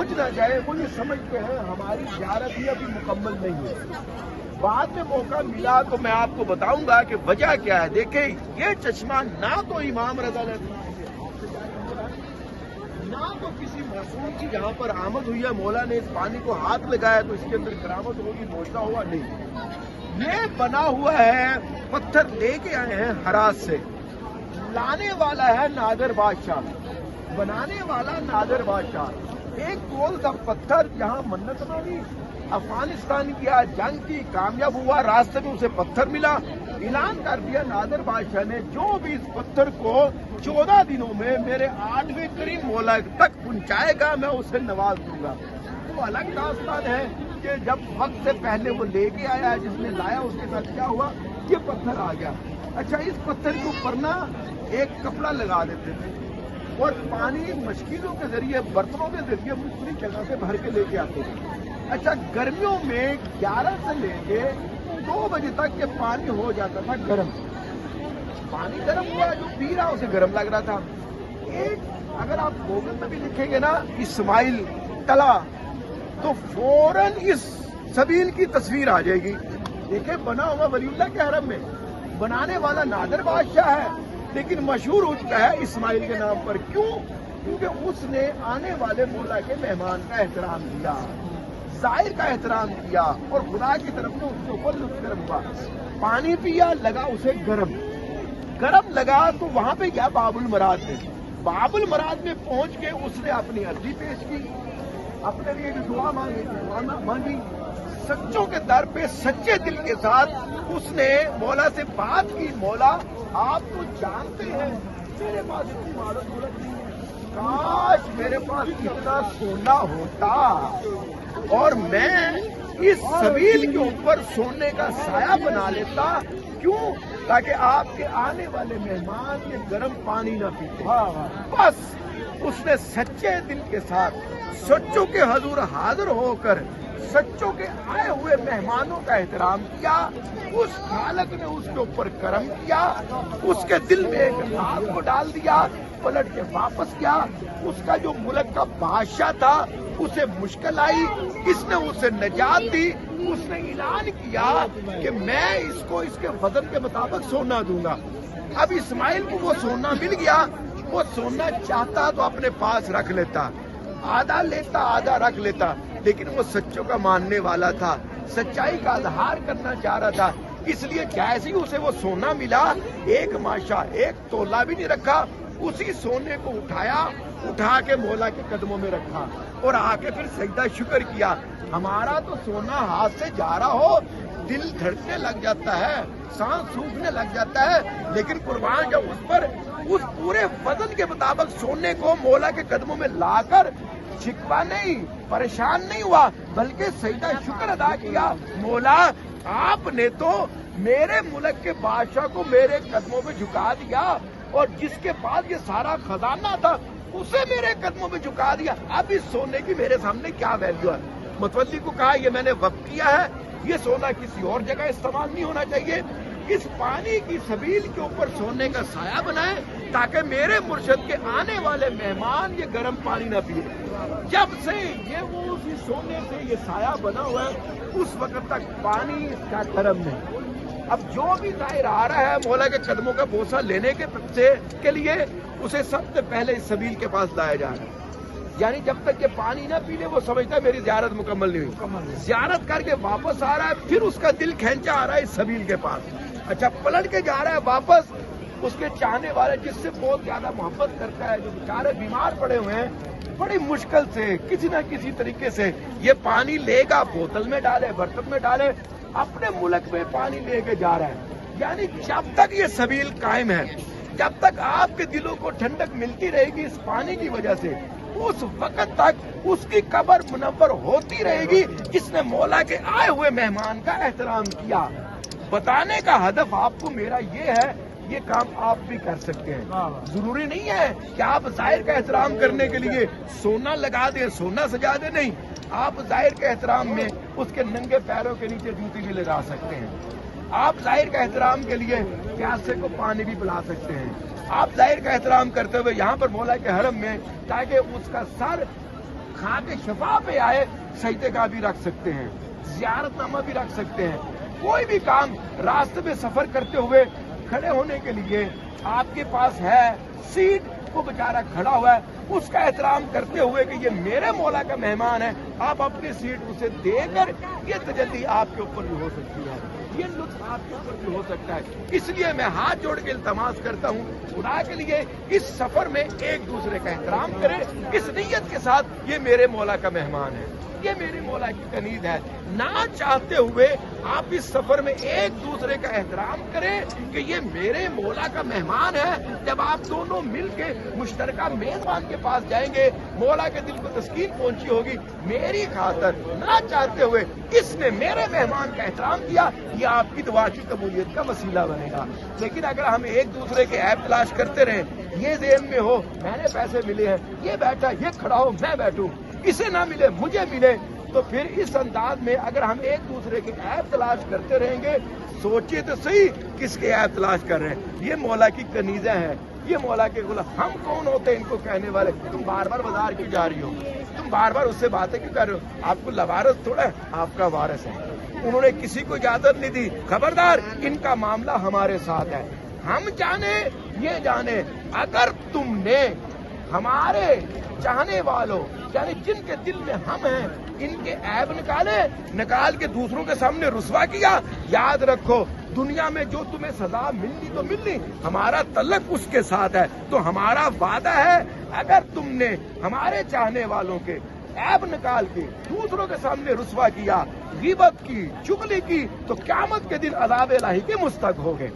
समझना चाहिए, वो ये समझते हैं हमारी ज़ियारत ही अभी मुकम्मल नहीं है। बाद में मौका मिला तो मैं आपको बताऊंगा कि वजह क्या है। देखें, ये चश्मा ना तो इमाम रज़ा ना तो किसी महसूल की जहाँ पर आमद हुई है मौला ने इस पानी को हाथ लगाया तो इसके अंदर करामत होगी, मौजदा हुआ नहीं। ये बना हुआ है, पत्थर लेके आए हैं हरास से, लाने वाला है नादर बादशाह, बनाने वाला नादर बादशाह। एक गोल सा पत्थर जहाँ मन्नत मांगी, अफगानिस्तान किया, जंग की, कामयाब हुआ, रास्ते में उसे पत्थर मिला, ऐलान कर दिया नादर बादशाह ने, जो भी इस पत्थर को 14 दिनों में मेरे 8वें करीम मौला तक पहुंचाएगा मैं उसे नवाज दूंगा। वो अलग दास्तान है कि जब वक्त से पहले वो लेके आया, जिसने लाया उसके साथ क्या हुआ, ये पत्थर आ गया। अच्छा, इस पत्थर के ऊपर ना एक कपड़ा लगा देते थे और पानी मशकीलों के जरिए, बर्तनों के जरिए मुख्तलिफ जगह से भर के लेके आते थे। अच्छा, गर्मियों में 11 से लेके 2 बजे तक ये पानी हो जाता था गर्म। पानी गर्म हुआ, जो पी रहा उसे गर्म लग रहा था। एक अगर आप गूगल में भी लिखेंगे ना इस्माइल तला, तो फौरन इस सबील की तस्वीर आ जाएगी। देखिए, बना हुआ वलीउल्लाह के हरम में, बनाने वाला नादर बादशाह है, लेकिन मशहूर हो चुका है इस्माइल के नाम पर। क्यों? क्योंकि उसने आने वाले मौला के मेहमान का एहतराम किया, जाहिर का एहतराम किया, और खुदा की तरफ से उसके ऊपर लुत्फ करम हुआ। पानी पिया, लगा उसे गरम, गरम लगा तो वहां पे गया बाबुल मराद में। बाबुल मराद में पहुंच के उसने अपनी अर्जी पेश की, अपने लिए जो दुआ मांगी, सच्चों के दर पे सच्चे दिल के साथ उसने मौला से बात की। मौला, आप तो जानते हैं मेरे पास इतनी मालूम दौलत नहीं है, काश मेरे पास इतना सोना होता और मैं इस सबील के ऊपर सोने का साया बना लेता। क्यों? ताकि आपके आने वाले मेहमान ये गर्म पानी न पीते। बस उसने सच्चे दिल के साथ सच्चों के हजूर हाजिर होकर सच्चों के आए हुए मेहमानों का एहतराम किया। उस खालक ने उसके ऊपर करम किया, उसके दिल में एक रात को डाल दिया, पलट के वापस गया। उसका जो मुल्क का बादशाह था उसे मुश्किल आई, इसने उसे निजात दी। उसने ऐलान किया कि मैं इसको इसके वजन के मुताबिक सोना दूंगा। अब इस्माइल को वो सोना मिल गया। वो सोना चाहता तो अपने पास रख लेता, आधा लेता आधा रख लेता, लेकिन वो सच्चों का मानने वाला था, सच्चाई का इजहार करना चाह रहा था। इसलिए जैसे ही उसे वो सोना मिला, एक माशा, एक तोला भी नहीं रखा, उसी सोने को उठाया, उठा के मौला के कदमों में रखा और आके फिर सजदा शुक्र किया। हमारा तो सोना हाथ से जा रहा हो, दिल धड़कने लग जाता है, सांस सूखने लग जाता है, लेकिन कुर्बान जब उस पर उस पूरे वजन के मुताबिक सोने को मौला के कदमों में लाकर शिकवा नहीं, परेशान नहीं हुआ, बल्कि सजदा शुक्र अदा किया। मौला, आपने तो मेरे मुल्क के बादशाह को मेरे कदमों में झुका दिया और जिसके पास ये सारा खजाना था उसे मेरे कदमों में झुका दिया। अब इस सोने की मेरे सामने क्या वैल्यू है? मुतवल्ली को कहा, ये मैंने वक्फ किया है, ये सोना किसी और जगह इस्तेमाल नहीं होना चाहिए। इस पानी की सबील के ऊपर सोने का साया बनाए ताकि मेरे मुर्शद के आने वाले मेहमान ये गर्म पानी न पिए। जब से ये वो उसी सोने से ये साया बना हुआ है, उस वक्त तक पानी इसका गर्म नहीं। अब जो भी जाहिर आ रहा है मौला के कदमों का बोसा लेने के लिए, उसे सबसे पहले इस सबील के पास लाया जा रहा है। यानी जब तक ये पानी ना पी ले वो समझता है मेरी ज़ियारत मुकम्मल नहीं हुई। ज़ियारत करके वापस आ रहा है, फिर उसका दिल खींचा आ रहा है इस सबील के पास। अच्छा, पलट के जा रहा है वापस, उसके चाहने वाले जिससे बहुत ज्यादा मोहब्बत करता है, जो बेचारे बीमार पड़े हुए हैं, बड़ी मुश्किल से किसी न किसी तरीके से ये पानी लेगा, बोतल में डाले, बर्तन में डाले, अपने मुल्क में पानी लेके जा रहा है। यानी जब तक ये सबील कायम है, जब तक आपके दिलों को ठंडक मिलती रहेगी इस पानी की वजह से, उस वक्त तक उसकी कब्र मुनव्वर होती रहेगी जिसने मौला के आए हुए मेहमान का एहतराम किया। बताने का हदफ आपको मेरा ये है, ये काम आप भी कर सकते हैं। जरूरी नहीं है कि आप जाहिर का एहतराम करने के लिए सोना लगा दें, सोना सजा दें, नहीं। आप जाहिर के एहतराम में उसके नंगे पैरों के नीचे जूती भी लगा सकते हैं। आप जाहिर का एहतराम के लिए प्यासे को पानी भी पिला सकते हैं। आप जाहिर का एहतराम करते हुए यहाँ पर मौला के हरम में, ताकि उसका सर खा के शफा पे आए, सजदे का भी रख सकते हैं, ज़ियारतनामा भी रख सकते हैं। कोई भी काम रास्ते में सफर करते हुए खड़े होने के लिए आपके पास है, सीट को बेचारा खड़ा हुआ है, उसका एहतराम करते हुए कि ये मेरे मौला का मेहमान है, आप अपनी सीट उसे देकर ये तजल्ली आपके ऊपर भी हो सकती है, ये लुत्फ आपके ऊपर भी हो सकता है। इसलिए मैं हाथ जोड़ के इल्तमास करता हूँ खुदा के लिए, इस सफर में एक दूसरे का एहतराम करें, इस नीयत के साथ ये मेरे मौला का मेहमान है, ये मेरी मौला की कनीज है। ना चाहते हुए आप इस सफर में एक दूसरे का एहतराम करें कि ये मेरे मौला का मेहमान है। जब आप दोनों मिलके मुश्तरका मेजबान के पास जाएंगे, मौला के दिल को तस्कीन पहुंची होगी, मेरी खातर ना चाहते हुए इसने मेरे मेहमान का एहतराम किया, ये आपकी दुआ की कबूलियत का वसीला बनेगा। लेकिन अगर हम एक दूसरे के ऐब तलाश करते रहें, ये ज़हन में हो मैंने पैसे मिले हैं, ये बैठा ये खड़ा हो मैं बैठूं, इसे ना मिले मुझे मिले, तो फिर इस अंदाज में अगर हम एक दूसरे के ऐब तलाश करते रहेंगे, सोचिए तो सही किसके ऐब तलाश कर रहे हैं। ये मौला की कनीज़ें हैं, ये मौला के गुलाम। हम कौन होते हैं इनको कहने वाले? तुम बार बार बाजार क्यों जा रही हो, तुम बार बार उससे बातें क्यों कर रहे हो? आपको लवारस थोड़ा है, आपका वारिस है। उन्होंने किसी को इजाजत नहीं दी, खबरदार इनका मामला हमारे साथ है। हम जाने ये जाने, अगर तुमने हमारे चाहने वालों यानी जिनके दिल में हम हैं, इनके ऐब निकाल के दूसरों के सामने रुस्वा किया, याद रखो दुनिया में जो तुम्हें सजा मिलनी तो मिलनी, हमारा तल्लक उसके साथ है। तो हमारा वादा है, अगर तुमने हमारे चाहने वालों के ऐब निकाल के दूसरों के सामने रुस्वा किया, गिबत की, चुगली की, तो क़यामत के दिन अज़ाब इलाही के मुस्तक होगे।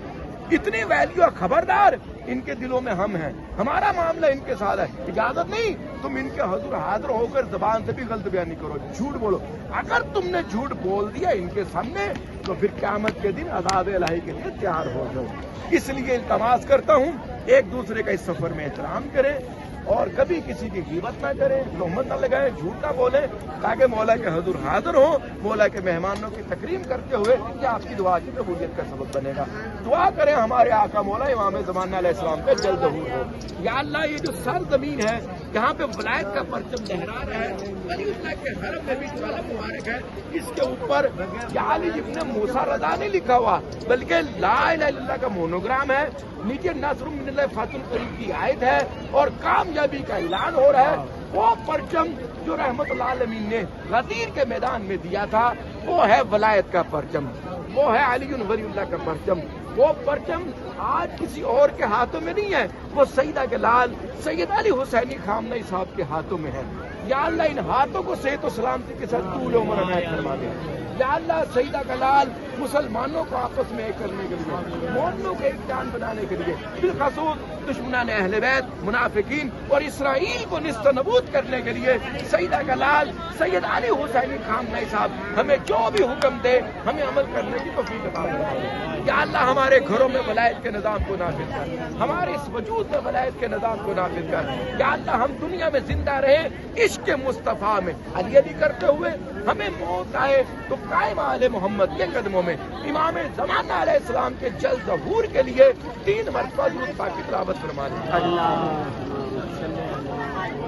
इतनी वैल्यू, खबरदार इनके दिलों में हम हैं, हमारा मामला इनके साथ है। इजाजत नहीं तुम इनके हुजूर हाजिर होकर जबान से भी गलत बयानी करो, झूठ बोलो। अगर तुमने झूठ बोल दिया इनके सामने, तो फिर क़यामत के दिन अज़ाब इलाही के लिए तैयार हो जाओ। इसलिए इल्तमास करता हूँ एक दूसरे का इस सफर में एहतराम करें और कभी किसी की ग़ीबत ना करें, तोहमत ना लगाएं, झूठ ना बोलें, ताकि मौला के हुजूर हाजिर हो, मौला के मेहमानों की तकरीम करते हुए ये आपकी दुआ की कबूलियत का सबब बनेगा। दुआ करें हमारे आका मौला इमाम ज़माना अलैहिस्सलाम पे जल्द ज़हूर हो। या अल्लाह, ये जो सरजमीन है यहाँ पे वलायत का परचम लहरा रहा है, वलीउल्लाह के हरम में भी ज्वाला मुबारक है, इसके ऊपर या अली इब्न मूसा रज़ा नहीं लिखा हुआ, बल्कि ला इलाहा इल्लल्लाह का मोनोग्राम है, नीचे नस्रुम मिनल्लाह फातुल करीम की आयत है और कामयाबी का ऐलान हो रहा है। वो परचम जो रहमतुल्लाह आलमीन ने गदीर के मैदान में दिया था, वो है वलायत का परचम, वो है अली वलीउल्लाह का परचम। वो परचम आज किसी और के हाथों में नहीं है, वो सईदा के लाल सैयद अली हुसैनी खामनई साहब के हाथों में है। या अल्लाह, इन हाथों को सेहत और सलामती के साथ तूल उम्र अनायत फरमा दे। या अल्लाह, सईदा का लाल मुसलमानों को आपस में एक करने के लिए, मोमिनों को एक जान बनाने के लिए, बिलखसूस दुश्मनान अहले बैत, मुनाफिकीन और इसराइल को निस्तनबूद करने के लिए सईदा का लाल सैयद अली हुसैनी खामनई साहब हमें जो भी हुक्म दे, हमें अमल करने की तौफीक अता फरमाए। या अल्लाह, हमारे घरों में वलायत के निज़ाम को नाफिज कर, हमारे इस वजूद में वलायत के निज़ाम को नाफिज कर। या अल्लाह, हम दुनिया में जिंदा रहे इश्क मुस्तफ़ा में अली अली करते हुए, हमें मौत आए तो कायम आले मोहम्मद के कदमों में इमाम ज़माना अलैहिस्सलाम के जल्द ज़हूर के लिए 3 मरतबा दुरूद पाक की तिलावत फरमा दें।